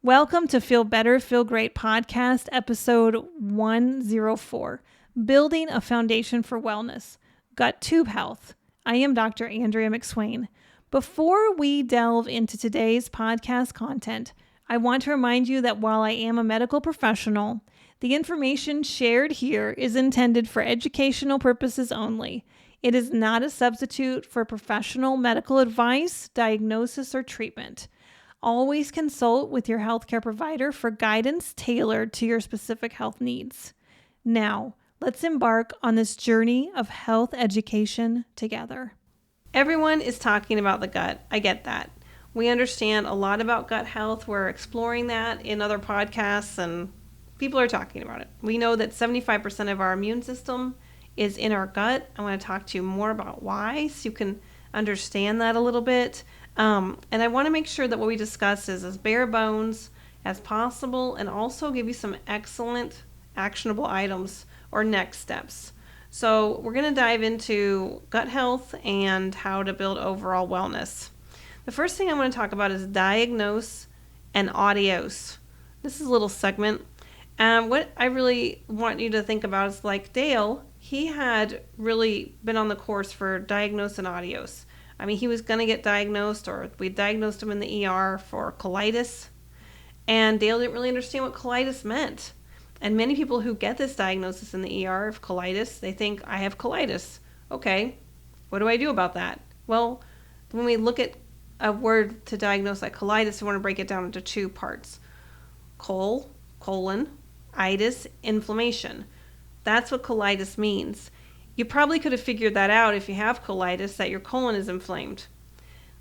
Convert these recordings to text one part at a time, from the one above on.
Welcome to Feel Better, Feel Great podcast, episode 104, Building a Foundation for Wellness, Gut Tube Health. I am Dr. Andrea McSwain. Before we delve into today's podcast content, I want to remind you that while I am a medical professional, the information shared here is intended for educational purposes only. It is not a substitute for professional medical advice, diagnosis, or treatment. Always consult with your healthcare provider for guidance tailored to your specific health needs. Now, let's embark on this journey of health education together. Everyone is talking about the gut. I get that. We understand a lot about gut health. We're exploring that in other podcasts and people are talking about it. We know that 75% of our immune system is in our gut. I want to talk to you more about why so you can understand that a little bit. And I want to make sure that what we discuss is as bare bones as possible and also give you some excellent actionable items or next steps. So we're going to dive into gut health and how to build overall wellness. The first thing I want to talk about is diagnose and adios. This is a little segment. What I really want you to think about is like Dale, he had really been on the course for diagnose and adios. I mean, he was going to get diagnosed, or we diagnosed him in the ER for colitis, and Dale didn't really understand what colitis meant. And many people who get this diagnosis in the ER of colitis, they think, I have colitis. Okay, what do I do about that? Well, when we look at a word to diagnose like colitis, we want to break it down into two parts. Colon, itis, inflammation. That's what colitis means. You probably could have figured that out if you have colitis, that your colon is inflamed.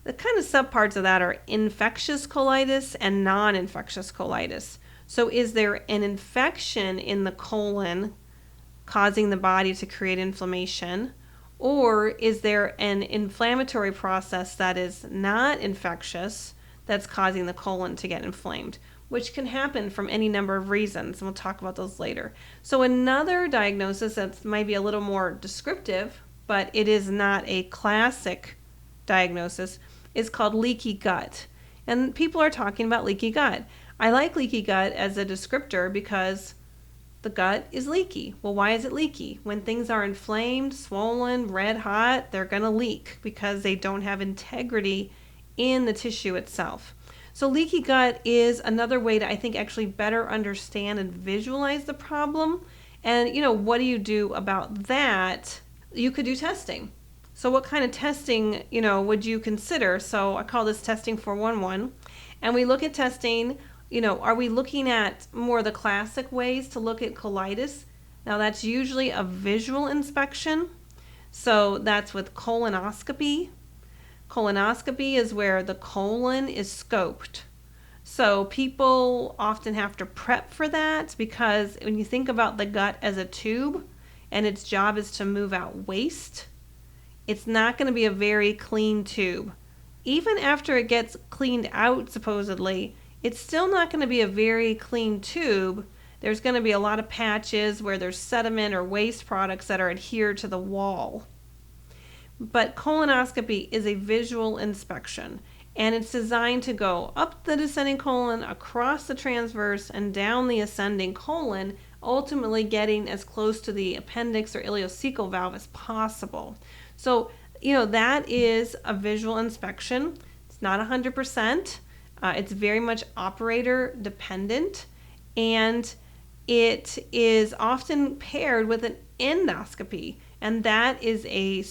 The kind of subparts of that are infectious colitis and non-infectious colitis. So is there an infection in the colon causing the body to create inflammation? Or is there an inflammatory process that is not infectious that's causing the colon to get inflamed? Which can happen from any number of reasons, and we'll talk about those later. So another diagnosis that might be a little more descriptive, but it is not a classic diagnosis, is called leaky gut. And people are talking about leaky gut. I like leaky gut as a descriptor because the gut is leaky. Well, why is it leaky? When things are inflamed, swollen, red hot, they're going to leak because they don't have integrity in the tissue itself. So leaky gut is another way to, I think, actually better understand and visualize the problem. And, what do you do about that? You could do testing. So what kind of testing, would you consider? So I call this testing 411. And we look at testing, are we looking at more of the classic ways to look at colitis? Now that's usually a visual inspection. So that's with colonoscopy. Colonoscopy is where the colon is scoped. So people often have to prep for that because when you think about the gut as a tube and its job is to move out waste, it's not going to be a very clean tube. Even after it gets cleaned out, supposedly, it's still not going to be a very clean tube. There's going to be a lot of patches where there's sediment or waste products that are adhered to the wall. But colonoscopy is a visual inspection, and it's designed to go up the descending colon, across the transverse, and down the ascending colon, ultimately getting as close to the appendix or ileocecal valve as possible. So, that is a visual inspection. It's not 100%. It's very much operator dependent, and it is often paired with an endoscopy, and that is a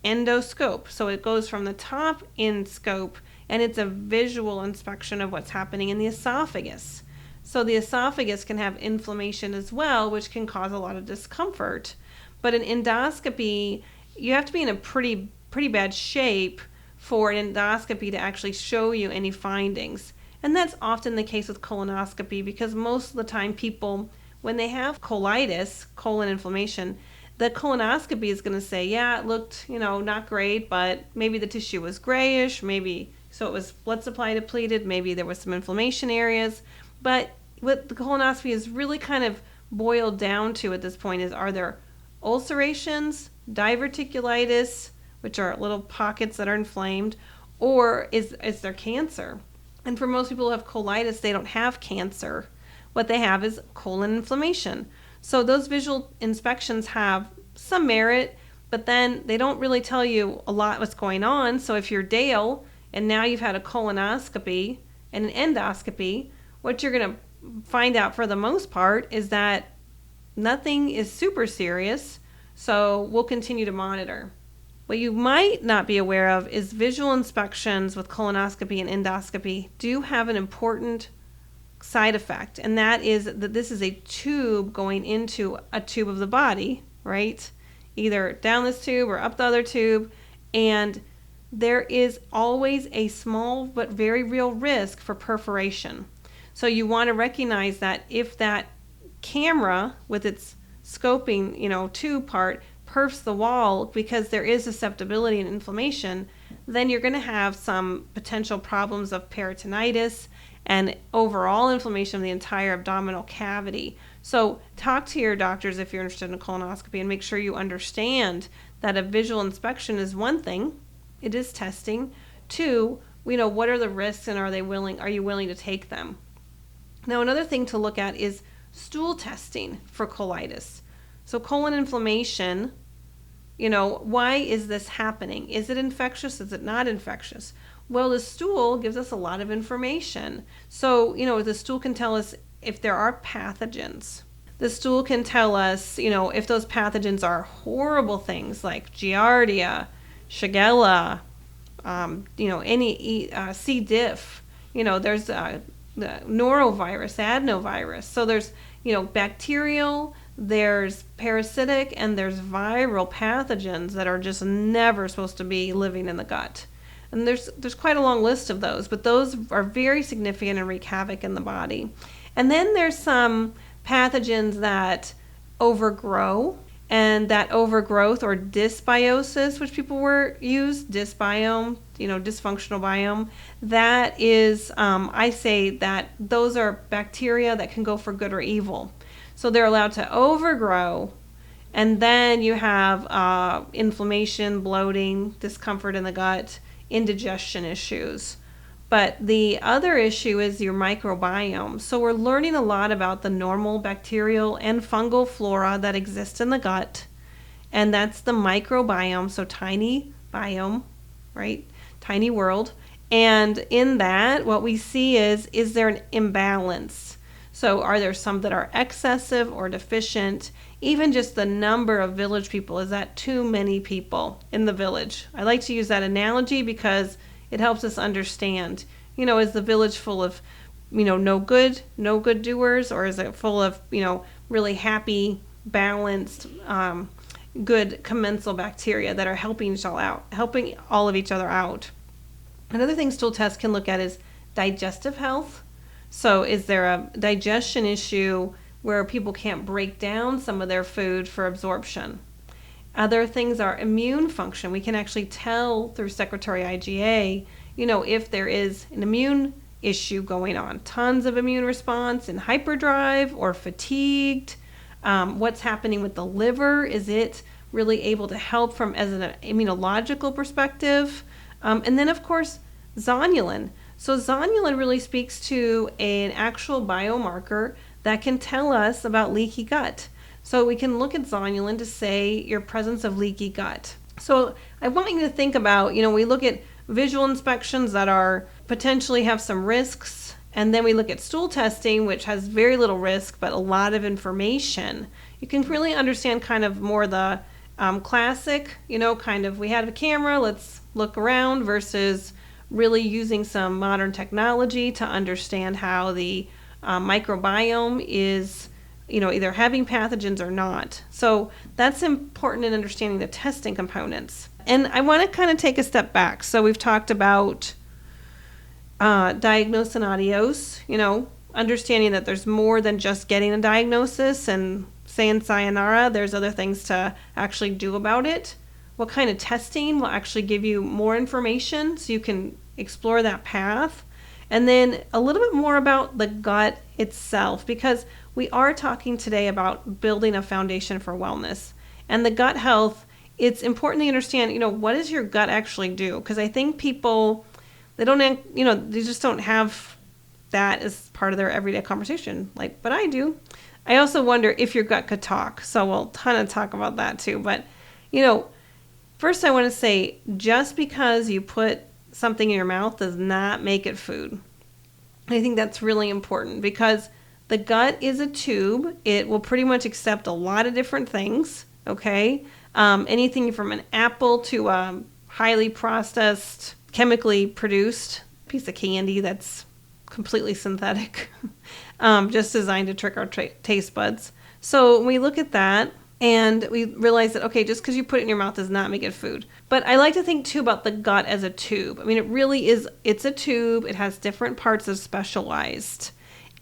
endoscope. So it goes from the top in scope, and it's a visual inspection of what's happening in the esophagus. So the esophagus can have inflammation as well, which can cause a lot of discomfort. But an endoscopy, you have to be in a pretty bad shape for an endoscopy to actually show you any findings. And that's often the case with colonoscopy because most of the time people, when they have colitis, colon inflammation, the colonoscopy is going to say, yeah, it looked, not great, but maybe the tissue was grayish, maybe, so it was blood supply depleted, maybe there was some inflammation areas. But what the colonoscopy is really kind of boiled down to at this point is, are there ulcerations, diverticulitis, which are little pockets that are inflamed, or is there cancer? And for most people who have colitis, they don't have cancer. What they have is colon inflammation. So those visual inspections have some merit, but then they don't really tell you a lot what's going on. So if you're Dale and now you've had a colonoscopy and an endoscopy, what you're going to find out for the most part is that nothing is super serious. So we'll continue to monitor. What you might not be aware of is visual inspections with colonoscopy and endoscopy do have an important side effect, and that is that this is a tube going into a tube of the body, right? Either down this tube or up the other tube, and there is always a small but very real risk for perforation. So you want to recognize that if that camera with its scoping, tube part perfs the wall because there is susceptibility and inflammation, then you're going to have some potential problems of peritonitis and overall inflammation of the entire abdominal cavity. So talk to your doctors if you're interested in a colonoscopy and make sure you understand that a visual inspection is one thing. It is testing. Two, what are the risks and are you willing to take them? Now, another thing to look at is stool testing for colitis. So colon inflammation, why is this happening? Is it infectious? Is it not infectious? Well, the stool gives us a lot of information. So, the stool can tell us if there are pathogens. The stool can tell us, if those pathogens are horrible things like Giardia, Shigella, any C. diff. There's the norovirus, adenovirus. So there's, bacterial, there's parasitic, and there's viral pathogens that are just never supposed to be living in the gut. And there's quite a long list of those, but those are very significant and wreak havoc in the body. And then there's some pathogens that overgrow, and that overgrowth or dysbiosis, which people use, dysbiome, dysfunctional biome, that is, I say that those are bacteria that can go for good or evil. So they're allowed to overgrow, and then you have inflammation, bloating, discomfort in the gut, indigestion issues. But the other issue is your microbiome. So we're learning a lot about the normal bacterial and fungal flora that exist in the gut, and that's the microbiome, so tiny biome, right? Tiny world. And in that, what we see is there an imbalance? So are there some that are excessive or deficient? Even just the number of village people, is that too many people in the village? I like to use that analogy because it helps us understand, is the village full of, no good doers, or is it full of, really happy, balanced, good commensal bacteria that are helping all of each other out? Another thing stool tests can look at is digestive health. So is there a digestion issue where people can't break down some of their food for absorption? Other things are immune function. We can actually tell through secretory IgA, if there is an immune issue going on. Tons of immune response and hyperdrive or fatigued. What's happening with the liver? Is it really able to help as an immunological perspective? And then, of course, zonulin. So zonulin really speaks to an actual biomarker that can tell us about leaky gut. So we can look at zonulin to say your presence of leaky gut. So I want you to think about, we look at visual inspections that are potentially have some risks, and then we look at stool testing, which has very little risk but a lot of information. You can really understand kind of more the classic, kind of we have a camera, let's look around, versus really using some modern technology to understand how the microbiome is, either having pathogens or not. So that's important in understanding the testing components. And I want to kind of take a step back. So we've talked about diagnose and adios, understanding that there's more than just getting a diagnosis and saying sayonara. There's other things to actually do about it. What kind of testing will actually give you more information so you can explore that path. And then a little bit more about the gut itself, because we are talking today about building a foundation for wellness. And the gut health, it's important to understand, what does your gut actually do? Because I think people They don't, they just don't have that as part of their everyday conversation. But I do. I also wonder if your gut could talk. So we'll kind of talk about that too. But, first I want to say, just because you put something in your mouth does not make it food. I think that's really important because the gut is a tube. It will pretty much accept a lot of different things, okay? Anything from an apple to a highly processed, chemically produced piece of candy that's completely synthetic, just designed to trick our taste buds. So when we look at that and we realize that, okay, just because you put it in your mouth does not make it food. But I like to think too about the gut as a tube. I mean, it really is, it's a tube. It has different parts that's specialized.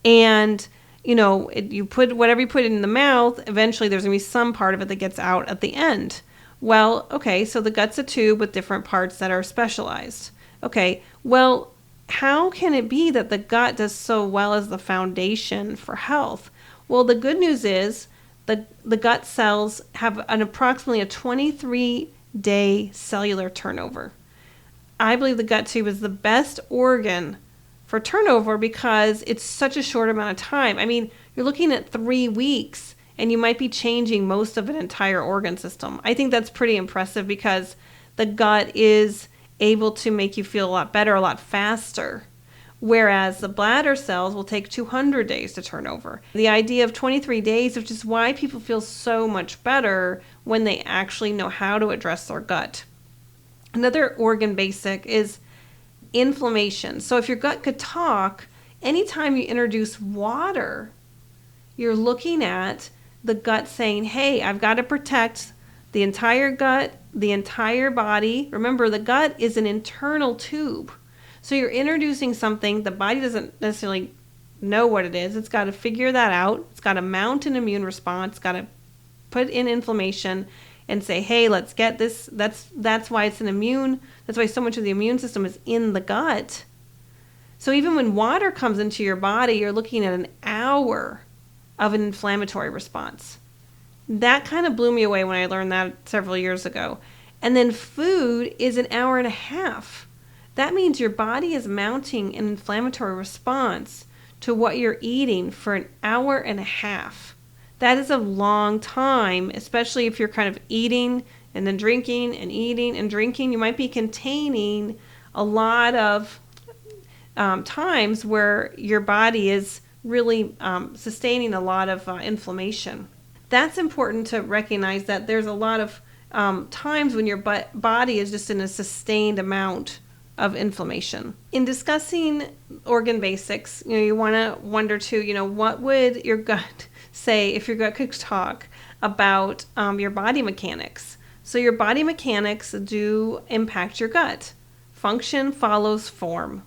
And, you put whatever you put in the mouth, eventually there's going to be some part of it that gets out at the end. Well, okay, so the gut's a tube with different parts that are specialized. Okay, well, how can it be that the gut does so well as the foundation for health? Well, the good news is the gut cells have approximately a 23-day cellular turnover. I believe the gut tube is the best organ for turnover because it's such a short amount of time. I mean, you're looking at 3 weeks and you might be changing most of an entire organ system. I think that's pretty impressive because the gut is able to make you feel a lot better, a lot faster, whereas the bladder cells will take 200 days to turn over. The idea of 23 days, which is why people feel so much better when they actually know how to address their gut. Another organ basic is inflammation. So if your gut could talk, anytime you introduce water, you're looking at the gut saying, hey, I've got to protect the entire gut, the entire body. Remember, the gut is an internal tube. So you're introducing something, the body doesn't necessarily know what it is. It's got to figure that out. It's got to mount an immune response. It's got to put in inflammation and say, hey, let's get this. That's why that's why so much of the immune system is in the gut. So even when water comes into your body, you're looking at an hour of an inflammatory response. That kind of blew me away when I learned that several years ago. And then food is an hour and a half. That means your body is mounting an inflammatory response to what you're eating for an hour and a half. That is a long time, especially if you're kind of eating and then drinking and eating and drinking. You might be containing a lot of times where your body is really sustaining a lot of inflammation. That's important to recognize that there's a lot of times when your body is just in a sustained amount of inflammation. In discussing organ basics, you want to wonder too, what would your gut say if your gut could talk about your body mechanics? So your body mechanics do impact your gut. Function follows form.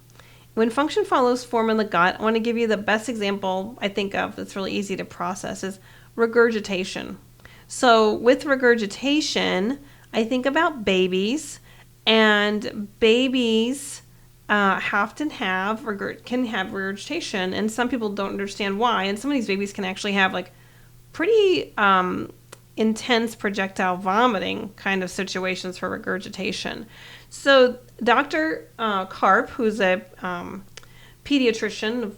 When function follows form in the gut, I want to give you the best example I think of that's really easy to process is regurgitation. So with regurgitation, I think about babies, and babies often can have regurgitation, and some people don't understand why. And some of these babies can actually have pretty intense projectile vomiting kind of situations for regurgitation. So Dr. Karp, who's a pediatrician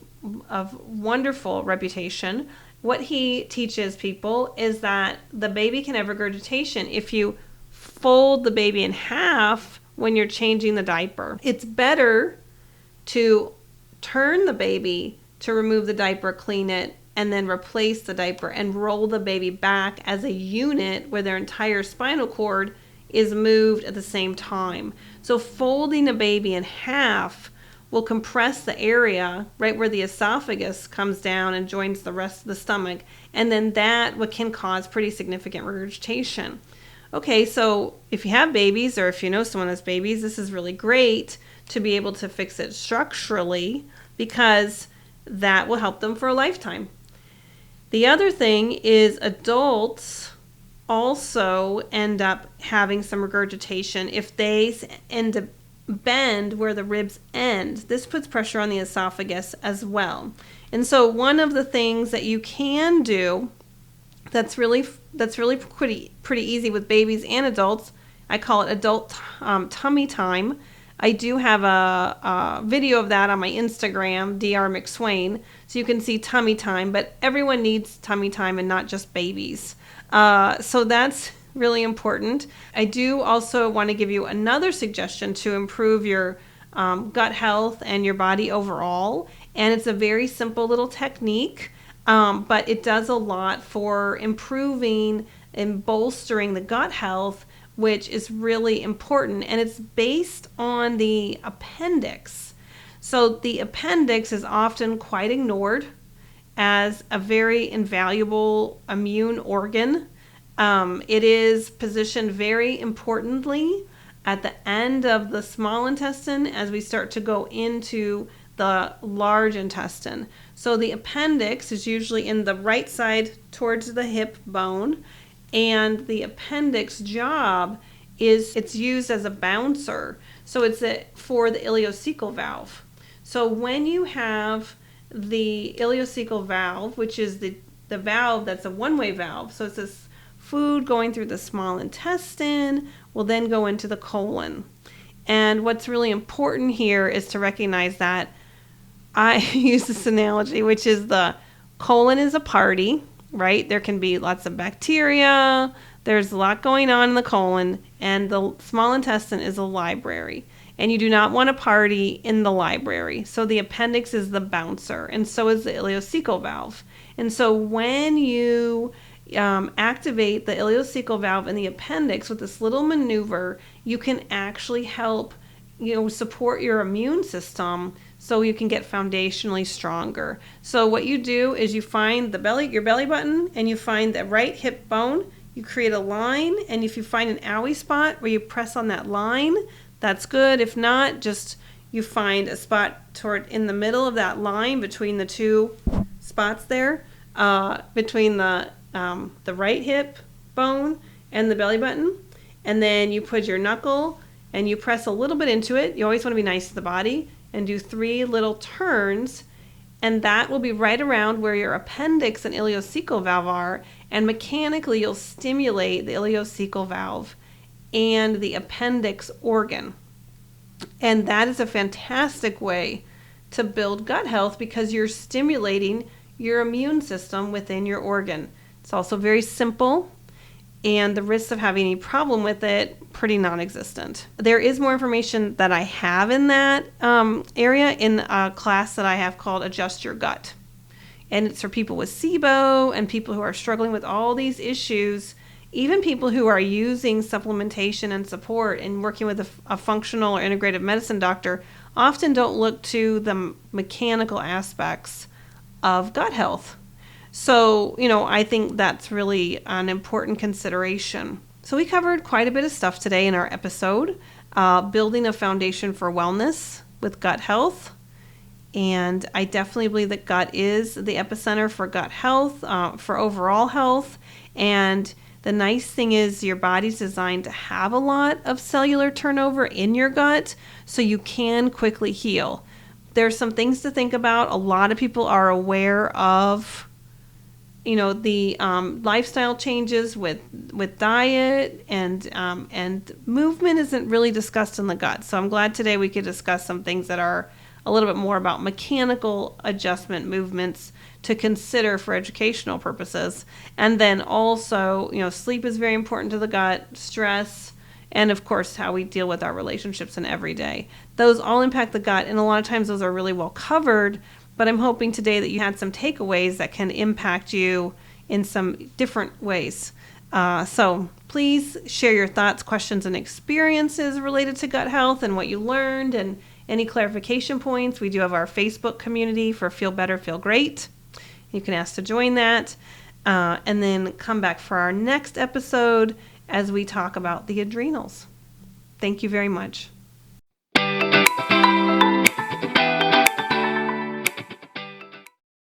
of wonderful reputation, what he teaches people is that the baby can have regurgitation if you fold the baby in half when you're changing the diaper. It's better to turn the baby to remove the diaper, clean it, and then replace the diaper and roll the baby back as a unit where their entire spinal cord is moved at the same time. So folding a baby in half will compress the area right where the esophagus comes down and joins the rest of the stomach, and then that can cause pretty significant regurgitation. Okay, so if you have babies or if you know someone has babies, this is really great to be able to fix it structurally because that will help them for a lifetime. The other thing is adults also end up having some regurgitation if they end to bend where the ribs end. This puts pressure on the esophagus as well. And so one of the things that you can do that's really pretty easy with babies and adults, I call it adult tummy time. I do have a video of that on my Instagram, Dr. McSwain, so you can see tummy time, but everyone needs tummy time and not just babies. So that's really important. I do also want to give you another suggestion to improve your gut health and your body overall. And it's a very simple little technique, but it does a lot for improving and bolstering the gut health, which is really important. And it's based on the appendix. So the appendix is often quite ignored as a very invaluable immune organ. It is positioned very importantly at the end of the small intestine as we start to go into the large intestine. So the appendix is usually in the right side towards the hip bone, and the appendix job is it's used as a bouncer. So it's for the ileocecal valve. So when you have the ileocecal valve, which is the valve that's a one-way valve, so it's this food going through the small intestine will then go into the colon. And what's really important here is to recognize that I use this analogy, which is the colon is a party, right? There can be lots of bacteria, there's a lot going on in the colon, and the small intestine is a library. And you do not want a party in the library. So the appendix is the bouncer, and so is the ileocecal valve. And so when you activate the ileocecal valve in the appendix with this little maneuver, you can actually help support your immune system so you can get foundationally stronger. So what you do is you find your belly button, and you find the right hip bone. You create a line, and if you find an owie spot where you press on that line, that's good. If not, just you find a spot in the middle of that line between the two spots there, between the right hip bone and the belly button, and then you put your knuckle and you press a little bit into it. You always want to be nice to the body and do 3 little turns, and that will be right around where your appendix and ileocecal valve are, and mechanically you'll stimulate the ileocecal valve and the appendix organ. And that is a fantastic way to build gut health because you're stimulating your immune system within your organ. It's also very simple, and the risks of having any problem with it pretty non-existent. There is more information that I have in that area in a class that I have called Adjust Your Gut. And it's for people with SIBO and people who are struggling with all these issues, even people who are using supplementation and support and working with a functional or integrative medicine doctor often don't look to the mechanical aspects of gut health. So, I think that's really an important consideration. So we covered quite a bit of stuff today in our episode, building a foundation for wellness with gut health. And I definitely believe that gut is the epicenter for gut health, for overall health. And the nice thing is your body's designed to have a lot of cellular turnover in your gut, so you can quickly heal. There's some things to think about. A lot of people are aware of the lifestyle changes with diet, and movement isn't really discussed in the gut. So I'm glad today we could discuss some things that are a little bit more about mechanical adjustment movements to consider for educational purposes. And then also, sleep is very important to the gut, stress, and of course how we deal with our relationships in every day. Those all impact the gut, and a lot of times those are really well covered. But I'm hoping today that you had some takeaways that can impact you in some different ways. So please share your thoughts, questions, and experiences related to gut health and what you learned and any clarification points. We do have our Facebook community for Feel Better, Feel Great. You can ask to join that. And then come back for our next episode as we talk about the adrenals. Thank you very much.